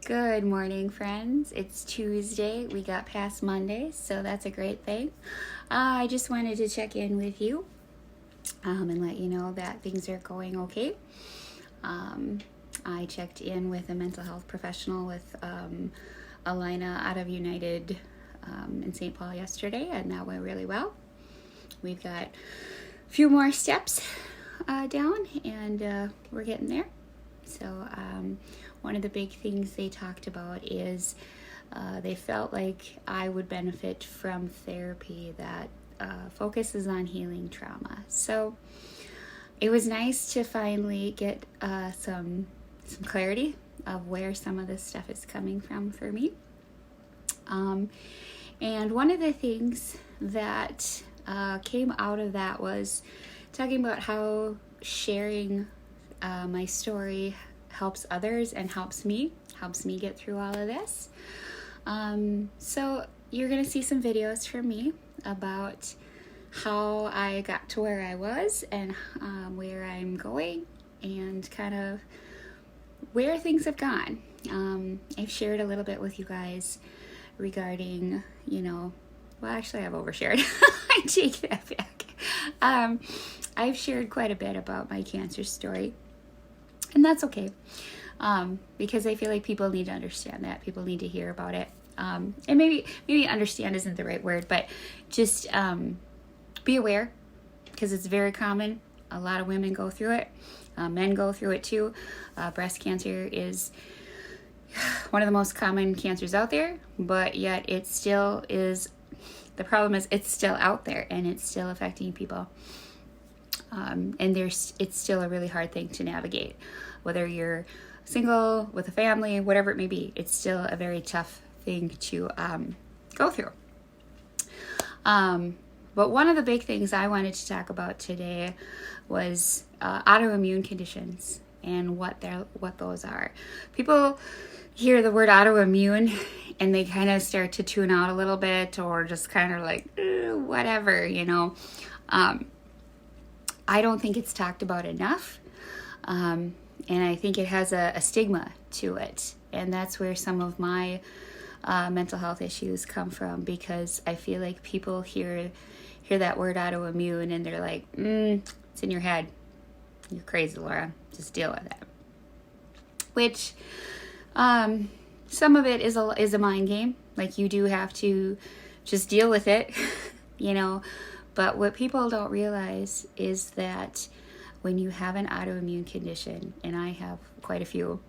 Good morning, friends. It's Tuesday. We got past Monday, so that's a great thing. I just wanted to check in with you and let you know that things are going okay. I checked in with a mental health professional with Alina out of United in St. Paul yesterday, and that went really well. We've got a few more steps down, and we're getting there. So one of the big things they talked about is they felt like I would benefit from therapy that focuses on healing trauma. So it was nice to finally get some clarity of where some of this stuff is coming from for me. And one of the things that came out of that was talking about how sharing my story helps others and helps me get through all of this. So you're going to see some videos from me about how I got to where I was and where I'm going and kind of where things have gone. I've shared a little bit with you guys regarding, well, actually I've overshared. I take that back. I've shared quite a bit about my cancer story. And that's okay, because I feel like people need to understand that. People need to hear about it. And maybe understand isn't the right word, but just be aware, because it's very common. A lot of women go through it. Men go through it too. Breast cancer is one of the most common cancers out there, but yet it still is. The problem is it's still out there and it's still affecting people. And it's still a really hard thing to navigate, whether you're single, with a family, whatever it may be. It's still a very tough thing to go through. But one of the big things I wanted to talk about today was autoimmune conditions and what those are. People hear the word autoimmune and they kind of start to tune out a little bit, or just kind of like whatever, I don't think it's talked about enough, and I think it has a stigma to it, and that's where some of my mental health issues come from, because I feel like people hear that word autoimmune and they're like, it's in your head, you're crazy, Laura, just deal with it. Which some of it is a mind game. Like, you do have to just deal with it, But what people don't realize is that when you have an autoimmune condition, and I have quite a few,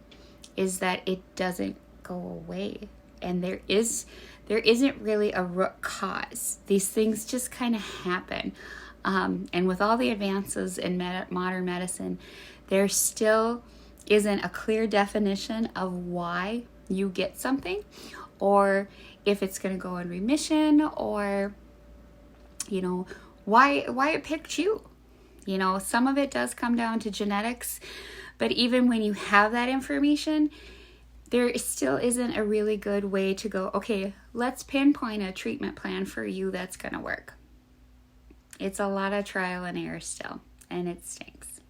is that it doesn't go away. And there isn't really a root cause. These things just kind of happen. And with all the advances in modern medicine, there still isn't a clear definition of why you get something, or if it's going to go in remission, or why it picked you. Some of it does come down to genetics, but even when you have that information, there still isn't a really good way to go, okay, let's pinpoint a treatment plan for you that's going to work. It's a lot of trial and error still, and it stinks.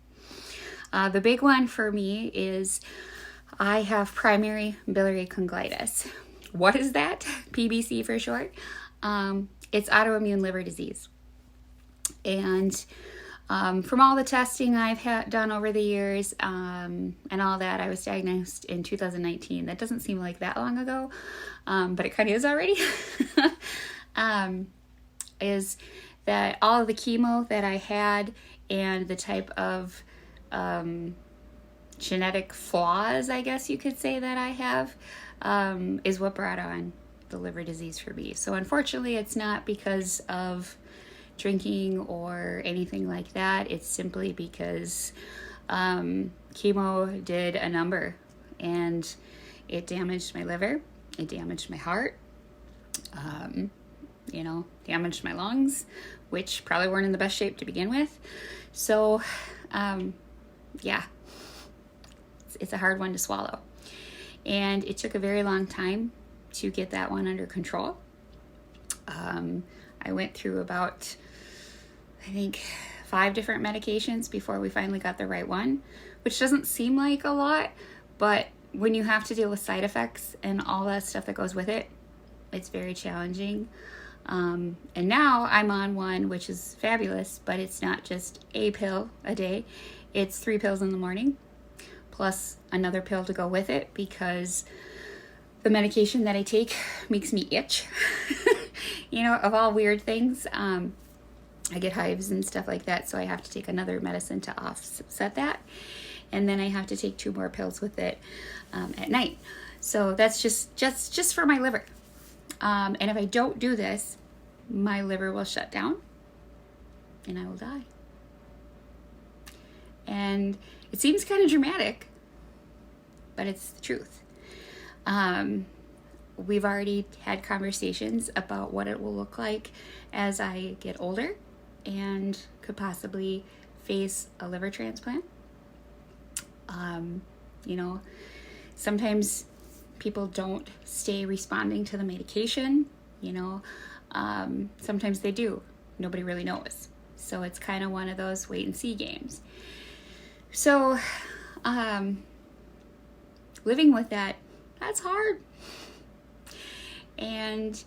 The big one for me is I have primary biliary cholangitis. What is that? PBC for short. It's autoimmune liver disease. And from all the testing I've done over the years and all that, I was diagnosed in 2019. That doesn't seem like that long ago, but it kind of is already. Is that all of the chemo that I had and the type of genetic flaws, I guess you could say, that I have is what brought on the liver disease for me. So unfortunately, it's not because of drinking or anything like that. It's simply because chemo did a number, and it damaged my liver, it damaged my heart, damaged my lungs, which probably weren't in the best shape to begin with. So it's a hard one to swallow, and it took a very long time to get that one under control. I went through about, I think, 5 different medications before we finally got the right one, which doesn't seem like a lot, but when you have to deal with side effects and all that stuff that goes with it, it's very challenging. And now I'm on one, which is fabulous, but it's not just a pill a day. It's 3 pills in the morning, plus another pill to go with it, because the medication that I take makes me itch. Of all weird things. I get hives and stuff like that, so I have to take another medicine to offset that. And then I have to take 2 more pills with it at night. So that's just for my liver. And if I don't do this, my liver will shut down and I will die. And it seems kind of dramatic, but it's the truth. We've already had conversations about what it will look like as I get older and could possibly face a liver transplant. Sometimes people don't stay responding to the medication, sometimes they do. Nobody really knows. So it's kind of one of those wait and see games. So, living with that's hard. And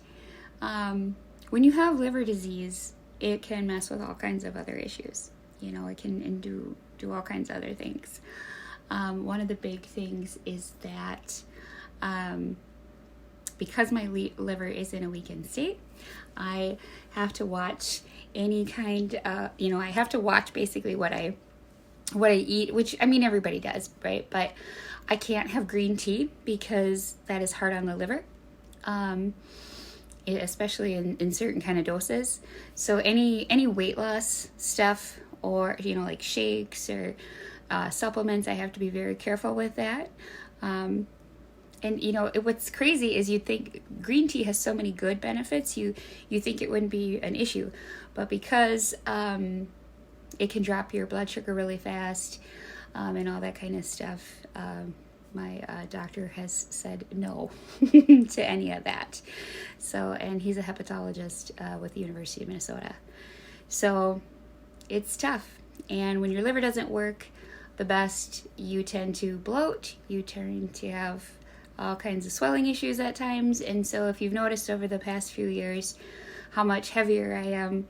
when you have liver disease, it can mess with all kinds of other issues. It can do all kinds of other things. One of the big things is that because my liver is in a weakened state, I have to watch any kind of, I have to watch basically what I eat, which, everybody does, right? But I can't have green tea because that is hard on the liver, especially in certain kind of doses. So any weight loss stuff, or, like shakes or supplements, I have to be very careful with that. And what's crazy is you think green tea has so many good benefits, you think it wouldn't be an issue, but because it can drop your blood sugar really fast, and all that kind of stuff, my doctor has said no to any of that. So, and he's a hepatologist with the University of Minnesota. So it's tough. And when your liver doesn't work the best, you tend to bloat, you tend to have all kinds of swelling issues at times. And so if you've noticed over the past few years how much heavier I am,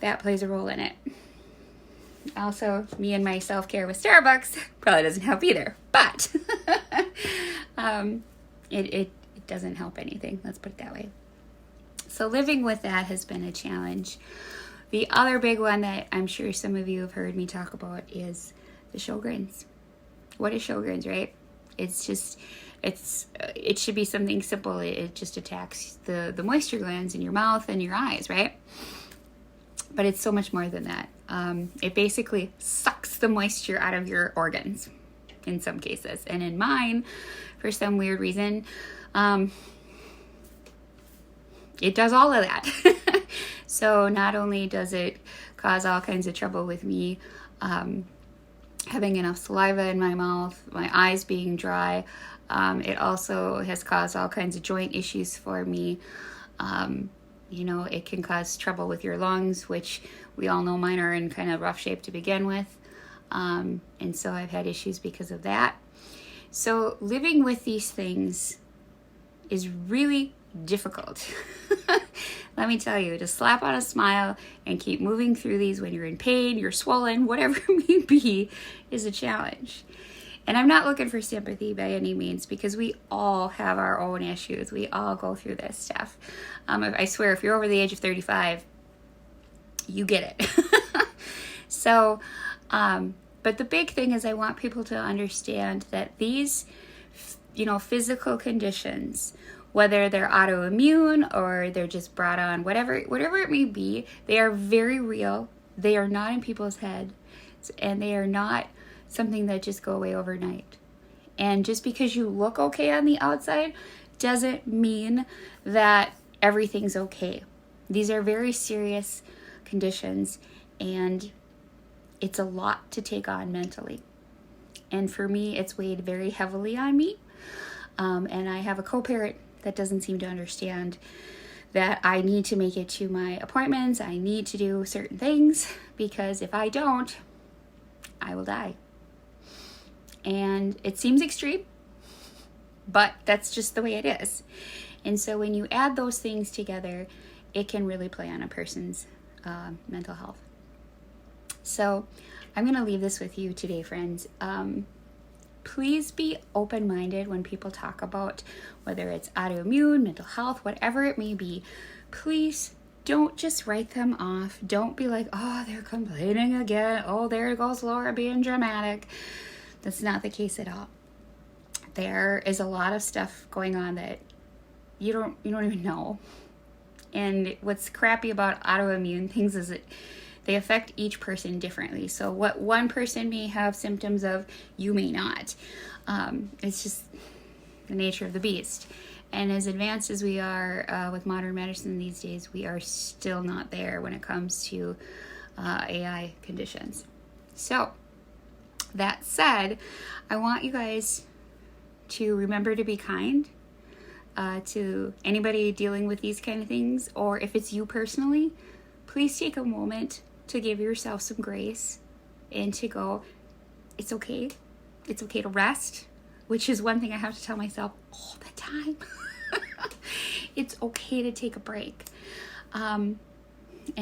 that plays a role in it. Also, me and my self-care with Starbucks probably doesn't help either, but it doesn't help anything, let's put it that way. So living with that has been a challenge. The other big one that I'm sure some of you have heard me talk about is the Sjogren's. What is Sjogren's, right? It should be something simple. It just attacks the moisture glands in your mouth and your eyes, right? But it's so much more than that. It basically sucks the moisture out of your organs in some cases. And in mine, for some weird reason, it does all of that. So not only does it cause all kinds of trouble with me having enough saliva in my mouth, my eyes being dry, it also has caused all kinds of joint issues for me. It can cause trouble with your lungs, which we all know mine are in kind of rough shape to begin with. And so I've had issues because of that. So living with these things is really difficult. Let me tell you, to slap on a smile and keep moving through these when you're in pain, you're swollen, whatever it may be, is a challenge. And I'm not looking for sympathy by any means, because we all have our own issues. We all go through this stuff. I swear, if you're over the age of 35, you get it. So, but the big thing is I want people to understand that these, physical conditions, whether they're autoimmune or they're just brought on, whatever it may be, they are very real. They are not in people's head, and they are not something that just go away overnight. And just because you look okay on the outside doesn't mean that everything's okay. These are very serious conditions, and it's a lot to take on mentally. And for me, it's weighed very heavily on me. And I have a co-parent that doesn't seem to understand that I need to make it to my appointments. I need to do certain things, because if I don't, I will die. And it seems extreme, but that's just the way it is. And so when you add those things together, it can really play on a person's mental health. So I'm going to leave this with you today, friends. Please be open-minded when people talk about whether it's autoimmune, mental health, whatever it may be. Please don't just write them off. Don't be like, oh, they're complaining again. Oh, there goes Laura being dramatic. That's not the case at all. There is a lot of stuff going on that you don't even know. And what's crappy about autoimmune things is that they affect each person differently. So what one person may have symptoms of, you may not. It's just the nature of the beast. And as advanced as we are with modern medicine these days, we are still not there when it comes to AI conditions. So that said, I want you guys to remember to be kind to anybody dealing with these kind of things, or if it's you personally, please take a moment to give yourself some grace and to go, it's okay. It's okay to rest, which is one thing I have to tell myself all the time. It's okay to take a break. And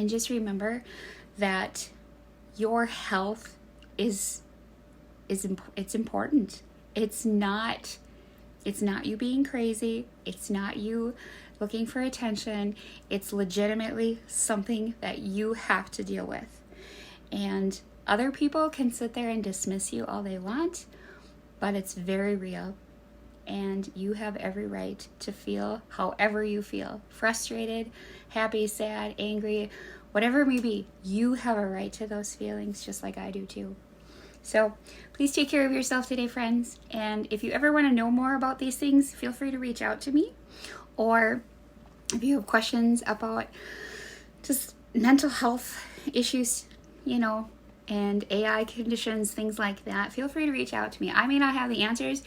just remember that your health it's important. It's not you being crazy. It's not you looking for attention. It's legitimately something that you have to deal with. And other people can sit there and dismiss you all they want, but it's very real. And you have every right to feel however you feel. Frustrated, happy, sad, angry, whatever it may be. You have a right to those feelings just like I do too. So please take care of yourself today, friends. And if you ever want to know more about these things, feel free to reach out to me. Or if you have questions about just mental health issues, and AI conditions, things like that, feel free to reach out to me. I may not have the answers,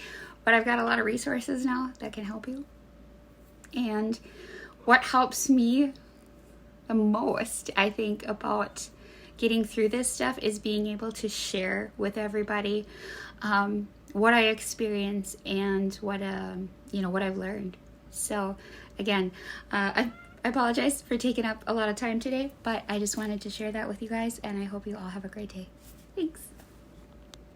but I've got a lot of resources now that can help you. And what helps me the most, I think, about getting through this stuff is being able to share with everybody what I experience and what I've learned. So again, I apologize for taking up a lot of time today, but I just wanted to share that with you guys, and I hope you all have a great day. Thanks.